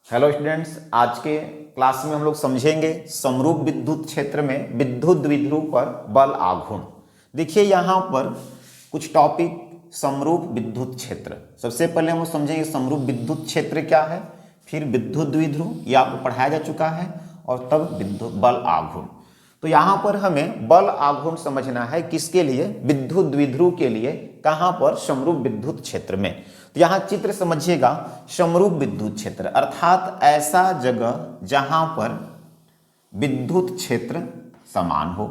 Hello students, आज के class में हम लोग समझेंगे समरूप विद्युत क्षेत्र में विद्युत द्विध्रुव पर बल आघूर्ण। देखिए यहाँ पर कुछ टॉपिक समरूप विद्युत क्षेत्र। सबसे पहले हम लोग समझेंगे समरूप विद्युत क्षेत्र क्या है, फिर विद्युत द्विध्रुव, यह आपको पढ़ाया जा चुका है, और तब विद्युत बल आघूर्ण। तो यहाँ पर हमें बल आघूर्ण समझना है किसके लिए, विद्युत द्विध्रुव के लिए। कहाँ पर, समरूप विद्युत क्षेत्र में। तो यहाँ चित्र समझिएगा, समरूप विद्युत क्षेत्र अर्थात ऐसा जगह जहां पर विद्युत क्षेत्र समान हो।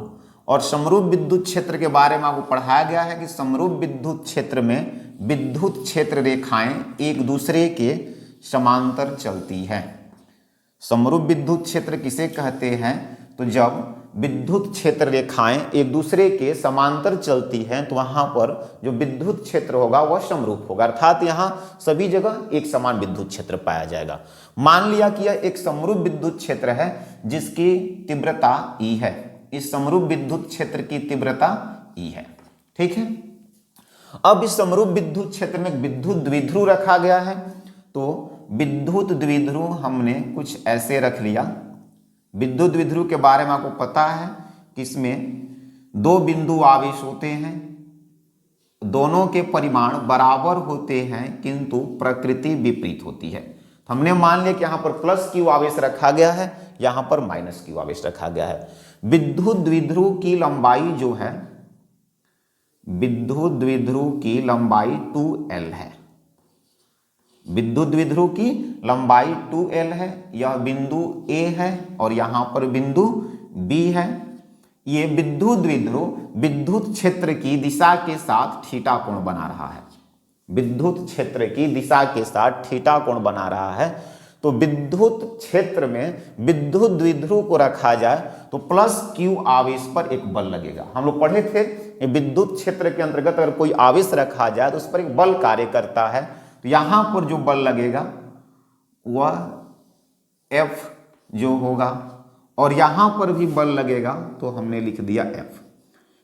और समरूप विद्युत क्षेत्र के बारे में आपको पढ़ाया गया है कि समरूप विद्युत क्षेत्र में विद्युत क्षेत्र रेखाएं एक दूसरे के समांतर चलती हैं। समरूप विद्युत क्षेत्र किसे कहते हैं, तो जब विद्युत क्षेत्र रेखाएं एक दूसरे के समांतर चलती हैं तो वहां पर जो विद्युत क्षेत्र होगा वह समरूप होगा, अर्थात यहां सभी जगह एक समान विद्युत क्षेत्र पाया जाएगा। मान लिया कि यह एक समरूप विद्युत क्षेत्र है जिसकी तीव्रता E है। इस समरूप विद्युत क्षेत्र की तीव्रता E है, ठीक है। अब इस समरूप विद्युत क्षेत्र में विद्युत द्विध्रुव रखा गया है, तो विद्युत द्विध्रुव हमने कुछ ऐसे रख लिया। विद्युत द्विध्रुव के बारे में आपको पता है कि इसमें दो बिंदु आवेश होते हैं, दोनों के परिमाण बराबर होते हैं किंतु प्रकृति विपरीत होती है। हमने मान लिया कि यहाँ पर प्लस क्यू आवेश रखा गया है, यहाँ पर माइनस क्यू आवेश रखा गया है। विद्युत द्विध्रुव की लंबाई जो है, विद्युत द्विध्रुव की लंबाई 2L है। विद्युत द्विध्रुव की लंबाई 2L है। यह बिंदु A है और यहां पर बिंदु B है। ये विद्युत द्विध्रुव विद्युत क्षेत्र की दिशा के साथ थीटा कोण बना रहा है। विद्युत क्षेत्र की दिशा के साथ थीटा कोण बना रहा है। तो विद्युत क्षेत्र में विद्युत द्विध्रुव को रखा जाए तो प्लस Q आवेश पर एक बल लगेगा। हम लोग पढ़े थे विद्युत क्षेत्र के अंतर्गत अगर कोई आवेश रखा जाए तो उस पर एक बल कार्य करता है। तो यहां पर जो बल लगेगा वह F जो होगा, और यहां पर भी बल लगेगा तो हमने लिख दिया F।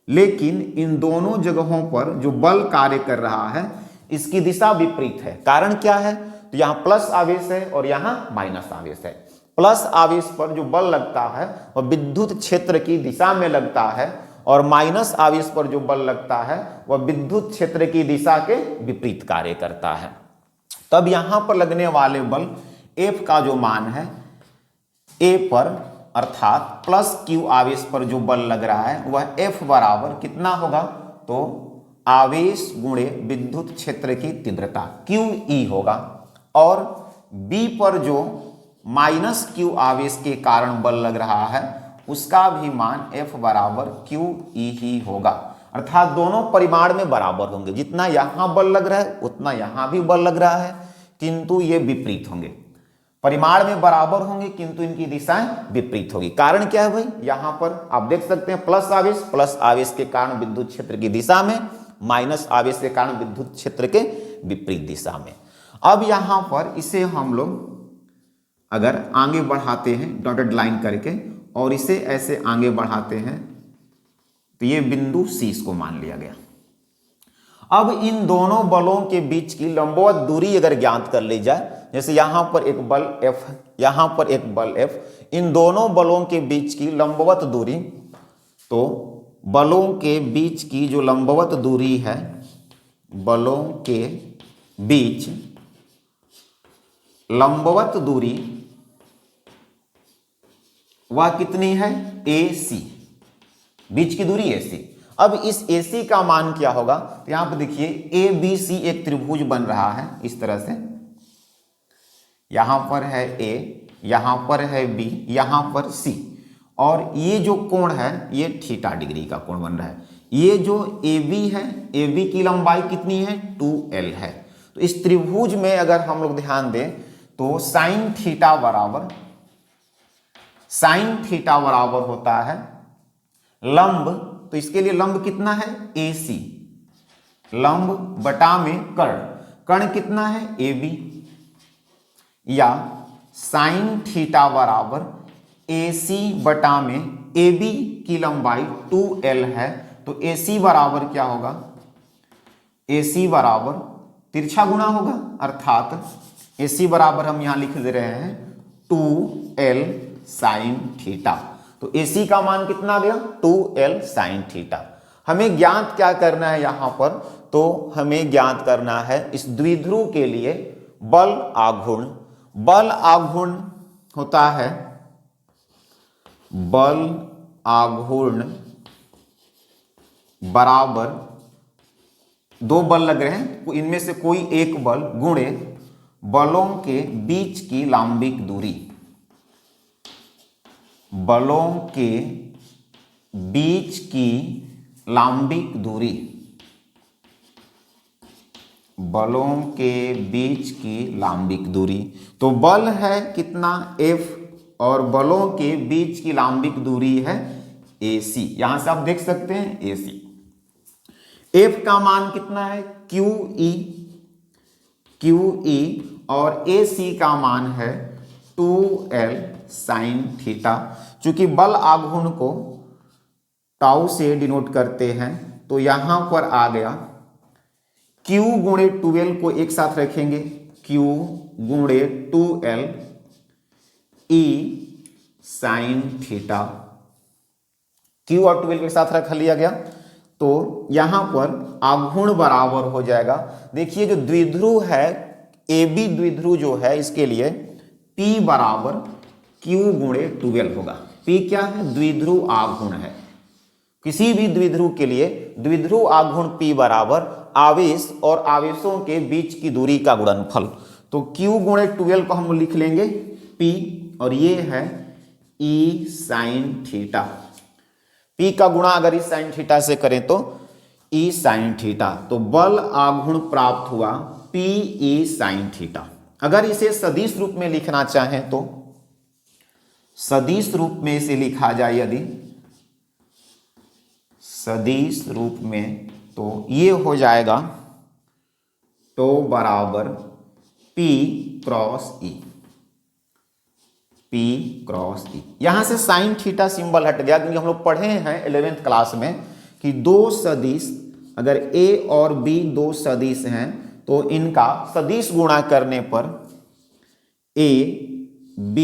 लेकिन इन दोनों जगहों पर जो बल कार्य कर रहा है इसकी दिशा विपरीत है। कारण क्या है, तो यहां प्लस आवेश है और यहां माइनस आवेश है। प्लस आवेश पर जो बल लगता है वह विद्युत क्षेत्र की दिशा में लगता है, और माइनस आवेश पर जो बल लगता है वह विद्युत क्षेत्र की दिशा के विपरीत कार्य करता है। तब यहां पर लगने वाले बल F का जो मान है A पर, अर्थात प्लस Q आवेश पर जो बल लग रहा है वह F बराबर कितना होगा, तो आवेश गुणे विद्युत क्षेत्र की तीव्रता QE होगा। और B पर जो माइनस Q आवेश के कारण बल लग रहा है उसका भी मान F बराबर QE ही होगा, अर्थात दोनों परिमाण में बराबर होंगे। जितना यहां बल लग रहा है उतना यहां भी बल लग रहा है, किंतु ये विपरीत होंगे। परिमाण में बराबर होंगे किंतु इनकी दिशाएं विपरीत होगी। कारण क्या है भाई, यहां पर आप देख सकते हैं प्लस आवेश के कारण विद्युत क्षेत्र की दिशा में, माइनस आवेश के कारण विद्युत क्षेत्र के विपरीत दिशा में। अब यहां पर इसे हम लोग अगर आगे बढ़ाते हैं डॉटेड लाइन करके और इसे ऐसे आगे बढ़ाते हैं तो ये बिंदु C इसको मान लिया गया। अब इन दोनों बलों के बीच की लंबवत दूरी अगर ज्ञात कर ली जाए, जैसे यहां पर एक बल F, यहां पर एक बल F, इन दोनों बलों के बीच की लंबवत दूरी, तो बलों के बीच की जो लंबवत दूरी है, बलों के बीच लंबवत दूरी वह कितनी है, AC, बीच की दूरी AC। अब इस AC का मान क्या होगा, तो यहां पर देखिए ABC एक त्रिभुज बन रहा है इस तरह से। यहां पर है A, यहां पर है B, यहां पर C, और ये जो कोण है ये थीटा डिग्री का कोण बन रहा है। ये जो AB है, AB की लंबाई कितनी है, 2L है। तो इस त्रिभुज में अगर हम लोग ध्यान दें तो साइन थीटा बराबर होता है लंब, तो इसके लिए लंब कितना है, AC, लंब बटा में कर्ण कितना है, AB, या साइन थीटा बराबर AC बटा में AB की लंबाई 2L है, तो AC बराबर क्या होगा, AC बराबर तिरछा गुना होगा, अर्थात AC बराबर हम यहां लिख दे रहे हैं 2L साइन थीटा। तो AC का मान कितना गया 2L साइन थीटा। हमें ज्ञात क्या करना है यहां पर, तो हमें ज्ञात करना है इस द्विध्रुव के लिए बल आघूर्ण। बल आघूर्ण होता है, बल आघूर्ण बराबर, दो बल लग रहे हैं, इनमें से कोई एक बल गुणे बलों के बीच की लंबिक दूरी। बलों के बीच की लंबिक दूरी, बलों के बीच की लंबिक दूरी। तो बल है कितना F और बलों के बीच की लंबिक दूरी है AC। यहां से आप देख सकते हैं AC। F का मान कितना है QE, QE और AC का मान है 2L साइन थीटा। चूंकि बल आघूर्ण को टाउ से डिनोट करते हैं तो यहां पर आ गया Q गुणे 2L को एक साथ रखेंगे, Q गुणे 2L E sine theta. Q और 2L के साथ रख लिया गया तो यहां पर आघूर्ण बराबर हो जाएगा। देखिए जो द्विध्रुव है AB द्विध्रुव जो है इसके लिए P बराबर Q गुणे 2L होगा। P क्या है, द्विध्रुव आघूर्ण है। किसी भी द्विध्रुव के लिए द्विध्रुव आघूर्ण P बराबर आवेश और आवेशों के बीच की दूरी का गुणनफल। तो Q गुणे 2L को हम लिख लेंगे P और ये है E साइन थीटा। P का गुणा अगर E साइन थीटा से करें तो E साइन थीटा। तो बल आघूर्ण प्राप्त हुआ PE साइन थीटा। अगर इसे सदिश रूप में लिखना चाहें तो सदिश रूप में इसे लिखा जाए, यदि सदिश रूप में तो ये हो जाएगा तो बराबर P cross E, P cross E। यहां से साइन थीटा सिंबल हट गया क्योंकि हम लोग पढ़े हैं 11th क्लास में कि दो सदिश, अगर A और B दो सदिश हैं तो इनका सदिश गुणा करने पर A B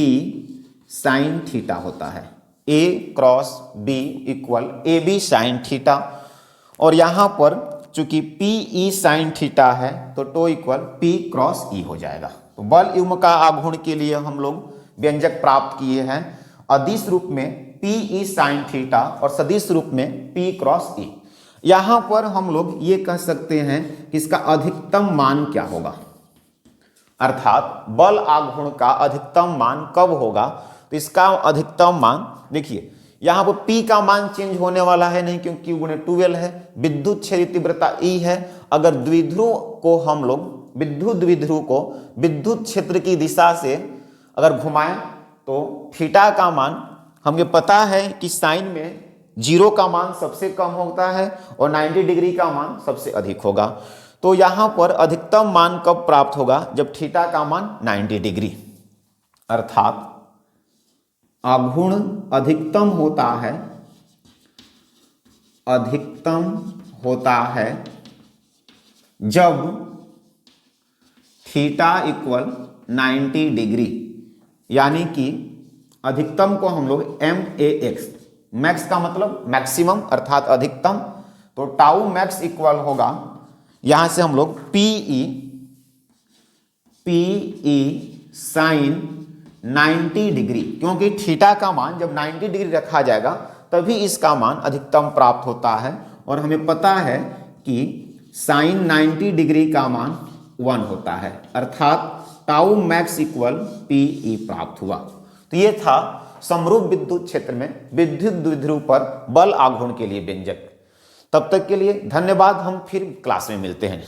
साइन थीटा होता है। A cross B equal AB sine theta. और यहां पर चूंकि PE साइन थीटा है तो tau equal P cross E हो जाएगा। तो बल युग्म का आघूर्ण के लिए हम लोग व्यंजक प्राप्त किए हैं, अदिश रूप में PE साइन थीटा और सदिश रूप में P क्रॉस E। यहां पर हम लोग ये कह सकते हैं कि इसका अधिकतम मान क्या होगा, अर्थात बल आघूर्ण का अधिकतम मान कब होगा। तो इसका अधिकतम मान देखिए यहां पर P का मान चेंज होने वाला है नहीं क्योंकि Q गुणे 2L है, विद्युत क्षेत्र तीव्रता E है। अगर द्विध्रुव को हम लोग विद्युत द्विध्रुव को विद्युत क्षेत्र की दिशा से अगर घुमाएं तो थीटा का मान हमें पता है कि साइन में 0 का मान सबसे कम होता है और 90 डिग्री का मान सबसे अधिक होगा। तो यहां पर अधिकतम मान कब प्राप्त होगा, जब थीटा का मान 90 डिग्री, अर्थात आघूर्ण अधिकतम होता है, अधिकतम होता है जब थीटा इक्वल 90 डिग्री, यानी कि अधिकतम को हम लोग MAX, मैक्स का मतलब मैक्सिमम अर्थात अधिकतम, तो टाउ मैक्स इक्वल होगा, यहां से हम लोग PE साइन 90 डिग्री, क्योंकि थीटा का मान जब 90 डिग्री रखा जाएगा तभी इसका मान अधिकतम प्राप्त होता है। और हमें पता है कि साइन 90 डिग्री का मान 1 होता है, अर्थात टाउ मैक्स इक्वल PE प्राप्त हुआ। तो ये था समरूप विद्युत क्षेत्र में विद्युत द्विध्रुव पर बल आघूर्ण के लिए व्यंजक। तब तक के लिए धन्यवाद, हम फिर क्लास में मिलते हैं।